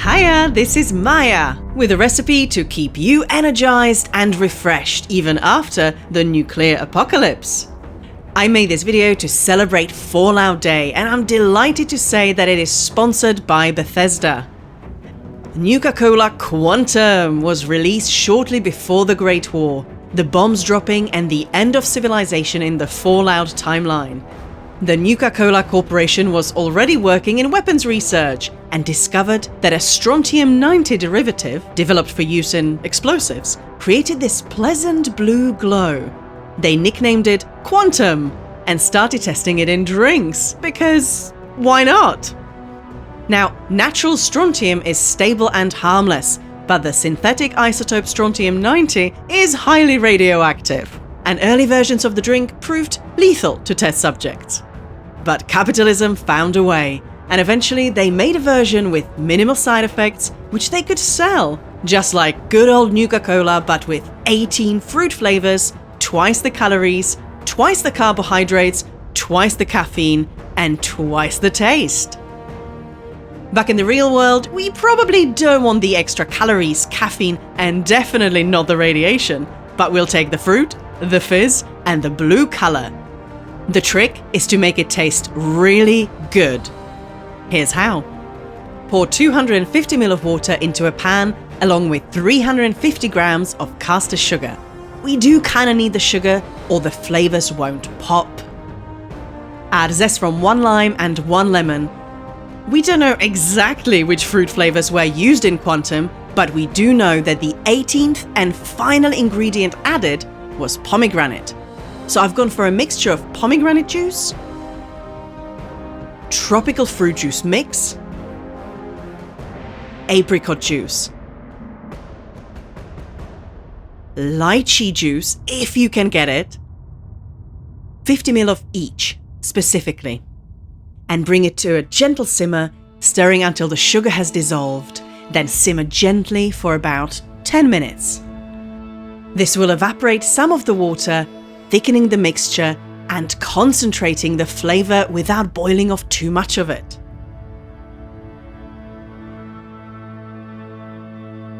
Hiya, this is Maya, with a recipe to keep you energized and refreshed even after the nuclear apocalypse. I made this video to celebrate Fallout Day, and I'm delighted to say that it is sponsored by Bethesda. Nuka Quantum was released shortly before the Great War, the bombs dropping and the end of civilization in the Fallout timeline. The Nuka Corporation was already working in weapons research and discovered that a strontium-90 derivative, developed for use in explosives, created this pleasant blue glow. They nicknamed it Quantum and started testing it in drinks, because why not? Now, natural strontium is stable and harmless, but the synthetic isotope strontium-90 is highly radioactive, and early versions of the drink proved lethal to test subjects. But capitalism found a way, and eventually they made a version with minimal side effects which they could sell, just like good old Nuka-Cola but with 18 fruit flavors, twice the calories, twice the carbohydrates, twice the caffeine, and twice the taste. Back in the real world, we probably don't want the extra calories, caffeine, and definitely not the radiation, but we'll take the fruit, the fizz, and the blue color. The trick is to make it taste really good. Here's how. Pour 250 ml of water into a pan along with 350 grams of caster sugar. We do kinda need the sugar or the flavors won't pop. Add zest from 1 lime and 1 lemon. We don't know exactly which fruit flavors were used in Quantum, but we do know that the 18th and final ingredient added was pomegranate. So I've gone for a mixture of pomegranate juice, tropical fruit juice mix, apricot juice, lychee juice if you can get it, 50 ml of each specifically, and bring it to a gentle simmer, stirring until the sugar has dissolved, then simmer gently for about 10 minutes. This will evaporate some of the water, thickening the mixture and concentrating the flavor without boiling off too much of it.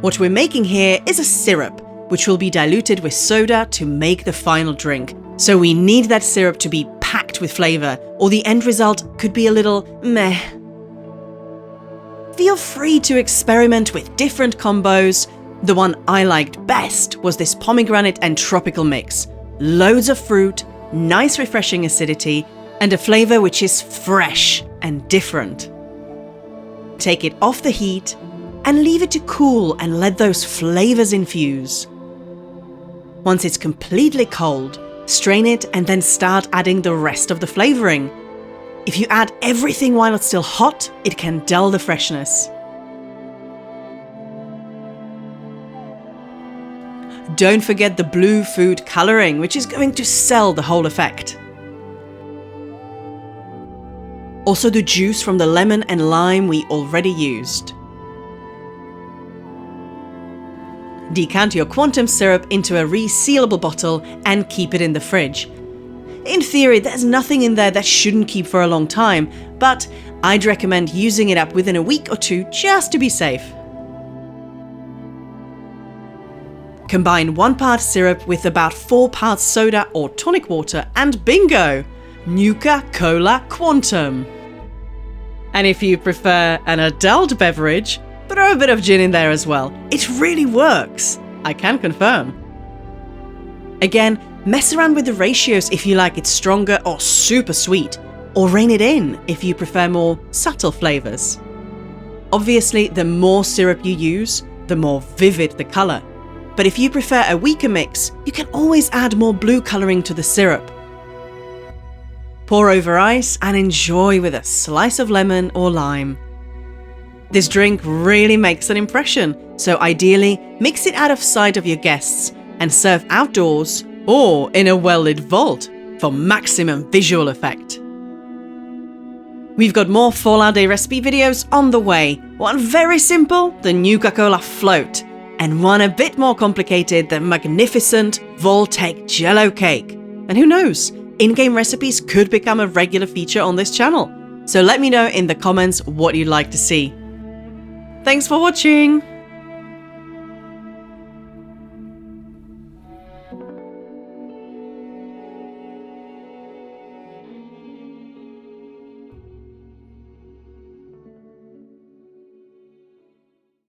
What we're making here is a syrup, which will be diluted with soda to make the final drink. So we need that syrup to be packed with flavor, or the end result could be a little meh. Feel free to experiment with different combos. The one I liked best was this pomegranate and tropical mix. Loads of fruit, nice refreshing acidity, and a flavor which is fresh and different. Take it off the heat and leave it to cool and let those flavors infuse. Once it's completely cold, strain it and then start adding the rest of the flavoring. If you add everything while it's still hot, it can dull the freshness. Don't forget the blue food coloring, which is going to sell the whole effect. Also the juice from the lemon and lime we already used. Decant your Quantum syrup into a resealable bottle and keep it in the fridge. In theory, there's nothing in there that shouldn't keep for a long time, but I'd recommend using it up within a week or two just to be safe. Combine 1 part syrup with about 4 parts soda or tonic water and bingo! Nuka-Cola Quantum! And if you prefer an adult beverage, throw a bit of gin in there as well. It really works! I can confirm. Again, mess around with the ratios if you like it stronger or super sweet, or rein it in if you prefer more subtle flavors. Obviously, the more syrup you use, the more vivid the color. But if you prefer a weaker mix, you can always add more blue coloring to the syrup. Pour over ice and enjoy with a slice of lemon or lime. This drink really makes an impression, so ideally mix it out of sight of your guests and serve outdoors or in a well-lit vault for maximum visual effect. We've got more Fallout Day recipe videos on the way. One very simple, the Nuka-Cola float, and one a bit more complicated, the magnificent Voltec Jello cake. And who knows, in-game recipes could become a regular feature on this channel. So let me know in the comments what you'd like to see. Thanks for watching!